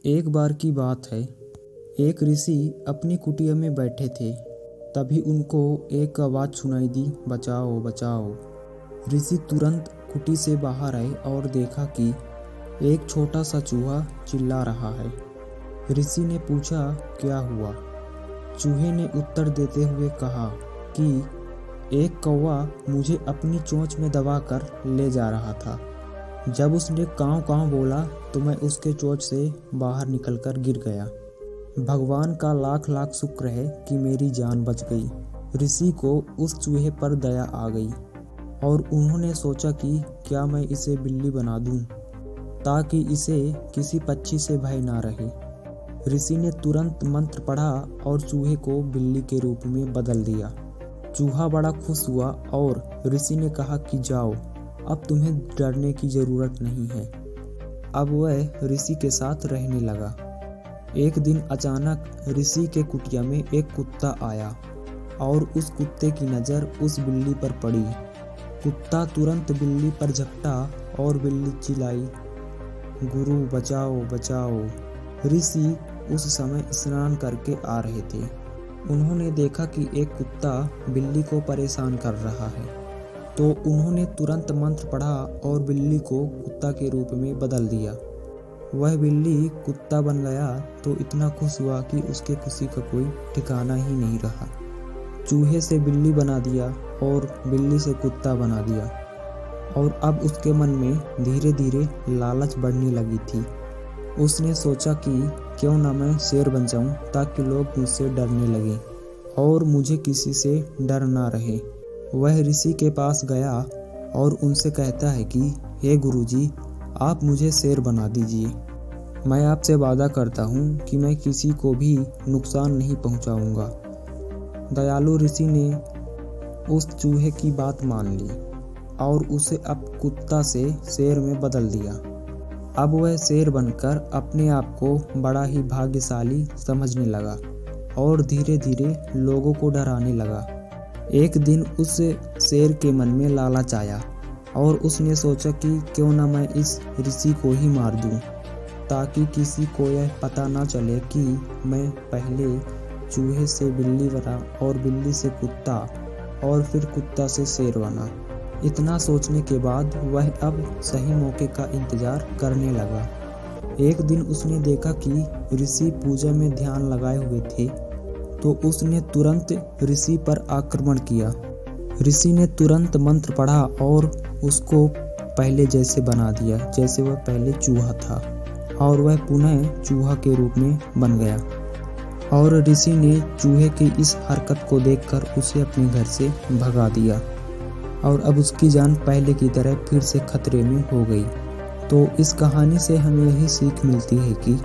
एक बार की बात है, एक ऋषि अपनी कुटिया में बैठे थे। तभी उनको एक आवाज़ सुनाई दी, बचाओ बचाओ। ऋषि तुरंत कुटी से बाहर आए और देखा कि एक छोटा सा चूहा चिल्ला रहा है। ऋषि ने पूछा, क्या हुआ? चूहे ने उत्तर देते हुए कहा कि एक कौवा मुझे अपनी चोंच में दबाकर ले जा रहा था। जब उसने काँव काँव बोला तो मैं उसके चोंच से बाहर निकलकर गिर गया। भगवान का लाख लाख शुक्र है कि मेरी जान बच गई। ऋषि को उस चूहे पर दया आ गई और उन्होंने सोचा कि क्या मैं इसे बिल्ली बना दूं, ताकि इसे किसी पक्षी से भय ना रहे। ऋषि ने तुरंत मंत्र पढ़ा और चूहे को बिल्ली के रूप में बदल दिया। चूहा बड़ा खुश हुआ और ऋषि ने कहा कि जाओ, अब तुम्हें डरने की ज़रूरत नहीं है। अब वह ऋषि के साथ रहने लगा। एक दिन अचानक ऋषि के कुटिया में एक कुत्ता आया और उस कुत्ते की नज़र उस बिल्ली पर पड़ी। कुत्ता तुरंत बिल्ली पर झपटा और बिल्ली चिल्लाई, गुरु बचाओ बचाओ। ऋषि उस समय स्नान करके आ रहे थे। उन्होंने देखा कि एक कुत्ता बिल्ली को परेशान कर रहा है, तो उन्होंने तुरंत मंत्र पढ़ा और बिल्ली को कुत्ता के रूप में बदल दिया। वह बिल्ली कुत्ता बन गया तो इतना खुश हुआ कि उसके खुशी का कोई ठिकाना ही नहीं रहा। चूहे से बिल्ली बना दिया और बिल्ली से कुत्ता बना दिया, और अब उसके मन में धीरे धीरे लालच बढ़ने लगी थी। उसने सोचा कि क्यों ना मैं शेर बन जाऊं, ताकि लोग मुझसे डरने लगें और मुझे किसी से डर ना रहे। वह ऋषि के पास गया और उनसे कहता है कि हे गुरुजी, आप मुझे शेर बना दीजिए। मैं आपसे वादा करता हूँ कि मैं किसी को भी नुकसान नहीं पहुँचाऊँगा। दयालु ऋषि ने उस चूहे की बात मान ली और उसे अब कुत्ता से शेर में बदल दिया। अब वह शेर बनकर अपने आप को बड़ा ही भाग्यशाली समझने लगा और धीरे धीरे लोगों को डराने लगा। एक दिन उस शेर के मन में लालच आया और उसने सोचा कि क्यों ना मैं इस ऋषि को ही मार दूं, ताकि किसी को यह पता ना चले कि मैं पहले चूहे से बिल्ली बना और बिल्ली से कुत्ता और फिर कुत्ता से शेर बना। इतना सोचने के बाद वह अब सही मौके का इंतजार करने लगा। एक दिन उसने देखा कि ऋषि पूजा में ध्यान लगाए हुए थे, तो उसने तुरंत ऋषि पर आक्रमण किया। ऋषि ने तुरंत मंत्र पढ़ा और उसको पहले जैसे बना दिया जैसे वह पहले चूहा था, और वह पुनः चूहा के रूप में बन गया। और ऋषि ने चूहे की इस हरकत को देखकर उसे अपने घर से भगा दिया और अब उसकी जान पहले की तरह फिर से खतरे में हो गई। तो इस कहानी से हमें यही सीख मिलती है कि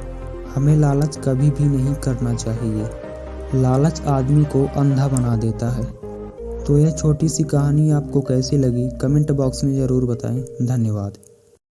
हमें लालच कभी भी नहीं करना चाहिए। लालच आदमी को अंधा बना देता है। तो यह छोटी सी कहानी आपको कैसी लगी, कमेंट बॉक्स में ज़रूर बताएं। धन्यवाद।